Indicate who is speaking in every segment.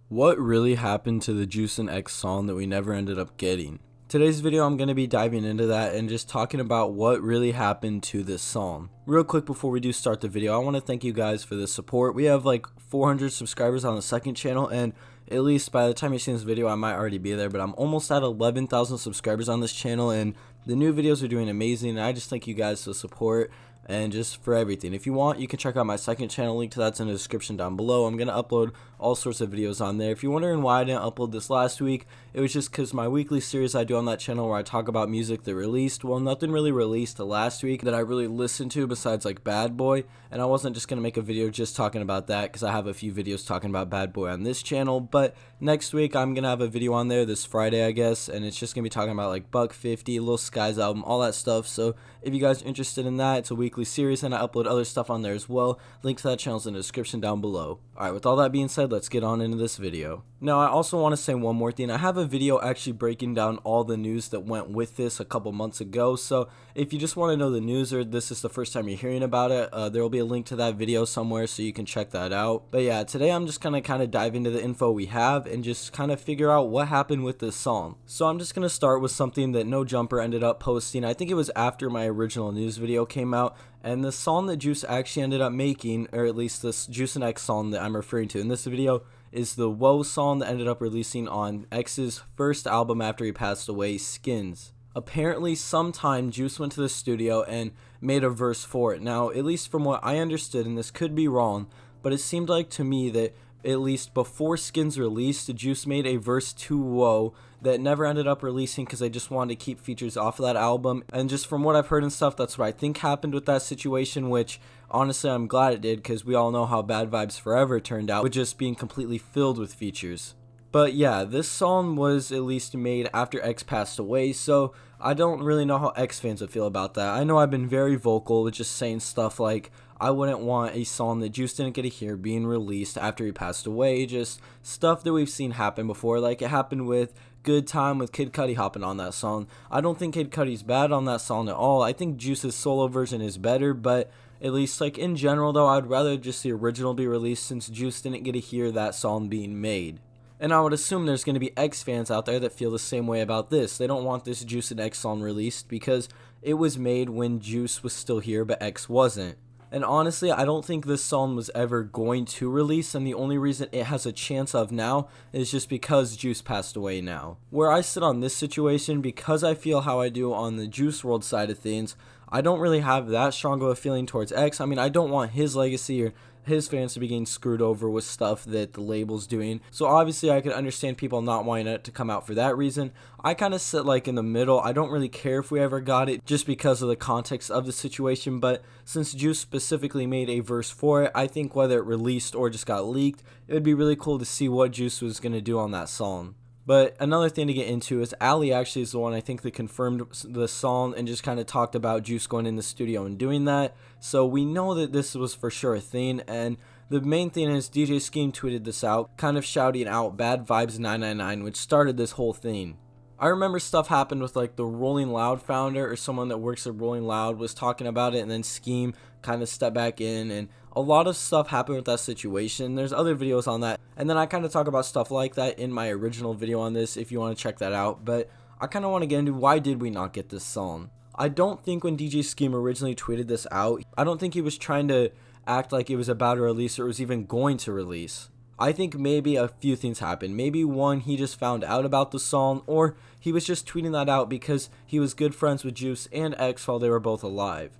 Speaker 1: What really happened to the Juice and X song that we never ended up getting? Today's video I'm going to be diving into that and just talking about what really happened to this song. Real quick before we do start the video, I want to thank you guys for the support. We have like 400 subscribers on the second channel, and at least by the time you see this video I might already be there, but I'm almost at 11,000 subscribers on this channel, and the new videos are doing amazing, and I just thank you guys for the support and just for everything. If you want, you can check out my second channel, link to that's in the description down below. I'm going to upload all sorts of videos on there. If you're wondering why I didn't upload this last week, it was just because my weekly series I do on that channel where I talk about music that released, well, nothing really released last week that I really listened to besides like Bad Boy, and I wasn't just going to make a video just talking about that because I have a few videos talking about Bad Boy on this channel. But next week I'm going to have a video on there this Friday, I guess, and it's just going to be talking about like Buck 50, Lil Sky's album, all that stuff. So if you guys are interested in that, it's a weekly series, and I upload other stuff on there as well. Link to that channel is in the description down below. Alright, with all that being said, let's get on into this video. Now, I also want to say one more thing. I have a video actually breaking down all the news that went with this a couple months ago, so if you just want to know the news or this is the first time you're hearing about it, there will be a link to that video somewhere so you can check that out. But yeah, today I'm just going to kind of dive into the info we have and just kind of figure out what happened with this song. So I'm just going to start with something that No Jumper ended up posting. I think it was after my original news video came out, and the song that Juice actually ended up making, or at least this Juice and X song that I'm referring to in this video, is the Whoa song that ended up releasing on X's first album after he passed away, Skins. Apparently sometime Juice went to the studio and made a verse for it. Now, at least from what I understood, and this could be wrong, but it seemed like to me that at least before Skins released, Juice made a verse to Whoa that never ended up releasing because they just wanted to keep features off of that album. And just from what I've heard and stuff, that's what I think happened with that situation, which honestly I'm glad it did because we all know how Bad Vibes Forever turned out with just being completely filled with features. But yeah, this song was at least made after X passed away, so I don't really know how X fans would feel about that. I know I've been very vocal with just saying stuff like I wouldn't want a song that Juice didn't get to hear being released after he passed away, just stuff that we've seen happen before, like it happened with Good Time with Kid Cudi hopping on that song. I don't think Kid Cudi's bad on that song at all. I think Juice's solo version is better, but at least like in general though, I'd rather just the original be released since Juice didn't get to hear that song being made. And I would assume there's going to be X fans out there that feel the same way about this. They don't want this Juice and X song released because it was made when Juice was still here but X wasn't. And honestly, I don't think this song was ever going to release, and the only reason it has a chance of now is just because Juice passed away now. Where I sit on this situation, because I feel how I do on the Juice WRLD side of things, I don't really have that strong of a feeling towards X. I mean, I don't want his legacy or his fans to be getting screwed over with stuff that the label's doing. So obviously I could understand people not wanting it to come out for that reason. I kind of sit like in the middle. I don't really care if we ever got it just because of the context of the situation, but since Juice specifically made a verse for it, I think whether it released or just got leaked, it would be really cool to see what Juice was going to do on that song. But another thing to get into is Ali actually is the one I think that confirmed the song and just kind of talked about Juice going in the studio and doing that. So we know that this was for sure a thing, and the main thing is DJ Scheme tweeted this out, kind of shouting out Bad Vibes 999, which started this whole thing. I remember stuff happened with like the Rolling Loud founder or someone that works at Rolling Loud was talking about it, and then Scheme kind of stepped back in, and a lot of stuff happened with that situation. There's other videos on that, and then I kind of talk about stuff like that in my original video on this if you want to check that out. But I kind of want to get into why did we not get this song. I don't think when DJ Scheme originally tweeted this out, I don't think he was trying to act like it was about to release or it was even going to release. I think maybe a few things happened. Maybe one, he just found out about the song, or he was just tweeting that out because he was good friends with Juice and X while they were both alive.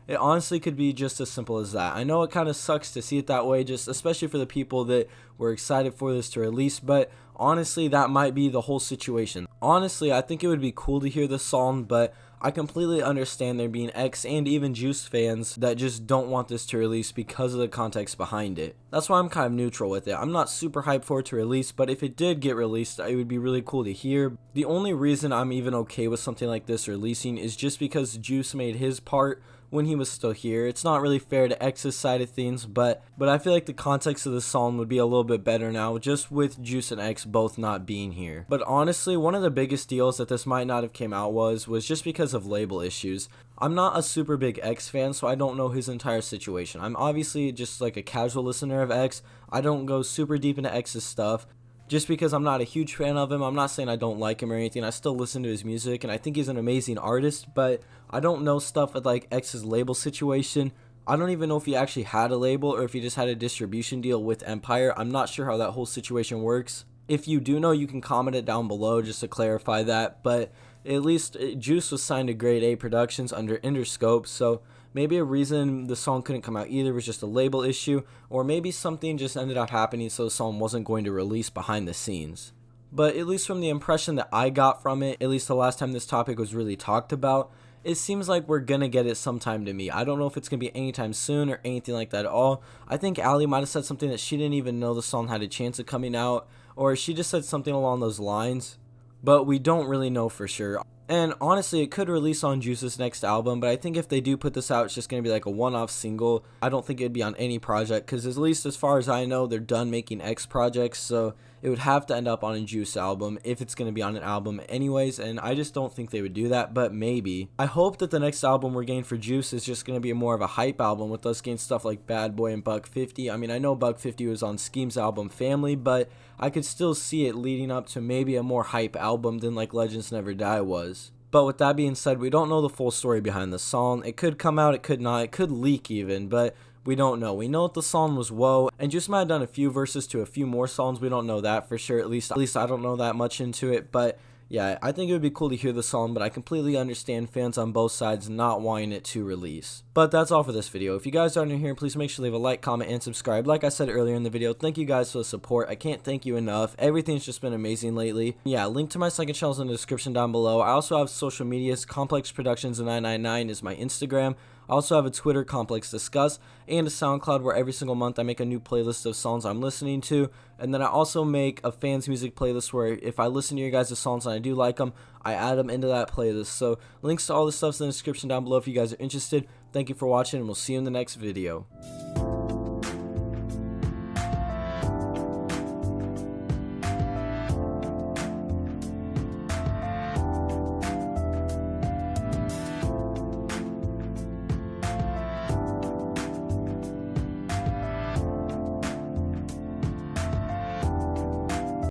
Speaker 1: It honestly could be just as simple as that. I know it kind of sucks to see it that way, just especially for the people that were excited for this to release, but honestly, that might be the whole situation. Honestly, I think it would be cool to hear this song, but I completely understand there being X and even Juice fans that just don't want this to release because of the context behind it. That's why I'm kind of neutral with it. I'm not super hyped for it to release, but if it did get released, it would be really cool to hear. The only reason I'm even okay with something like this releasing is just because Juice made his part when he was still here. It's not really fair to X's side of things, but I feel like the context of the song would be a little bit better now, just with Juice and X both not being here. But honestly, one of the biggest deals that this might not have came out was just because of label issues. I'm not a super big X fan, so I don't know his entire situation. I'm obviously just like a casual listener of X. I don't go super deep into X's stuff. Just because I'm not a huge fan of him, I'm not saying I don't like him or anything. I still listen to his music and I think he's an amazing artist, but I don't know stuff with like X's label situation. I don't even know if he actually had a label or if he just had a distribution deal with Empire. I'm not sure how that whole situation works. If you do know, you can comment it down below just to clarify that, but at least Juice was signed to Grade A Productions under Interscope, so maybe a reason the song couldn't come out either was just a label issue, or maybe something just ended up happening so the song wasn't going to release behind the scenes. But at least from the impression that I got from it, at least the last time this topic was really talked about, it seems like we're gonna get it sometime to me. I don't know if it's gonna be anytime soon or anything like that at all. I think Allie might have said something that she didn't even know the song had a chance of coming out, or she just said something along those lines, but we don't really know for sure. And honestly, it could release on Juice's next album, but I think if they do put this out, it's just going to be like a one-off single. I don't think it'd be on any project, because at least as far as I know, they're done making X projects, so it would have to end up on a Juice album if it's going to be on an album anyways, and I just don't think they would do that, but maybe. I hope that the next album we're getting for Juice is just going to be more of a hype album with us getting stuff like Bad Boy and Buck 50. I mean, I know Buck 50 was on Scheme's album Family, but I could still see it leading up to maybe a more hype album than like Legends Never Die was. But with that being said, we don't know the full story behind the song. It could come out, it could not, it could leak even, but we don't know. We know that the song was Whoa, and Juice might have done a few verses to a few more songs. We don't know that for sure. At least I don't know that much into it, but yeah, I think it would be cool to hear the song, but I completely understand fans on both sides not wanting it to release. But that's all for this video. If you guys are new here, please make sure to leave a like, comment, and subscribe. Like I said earlier in the video, thank you guys for the support. I can't thank you enough. Everything's just been amazing lately. Yeah, link to my second channel is in the description down below. I also have social medias. Complex Productions 999 is my Instagram. I also have a Twitter, Complex Discuss, and a SoundCloud where every single month I make a new playlist of songs I'm listening to. And then I also make a fans music playlist where if I listen to your guys' songs and I do like them, I add them into that playlist. So links to all this stuff's in the description down below if you guys are interested. Thank you for watching, and we'll see you in the next video.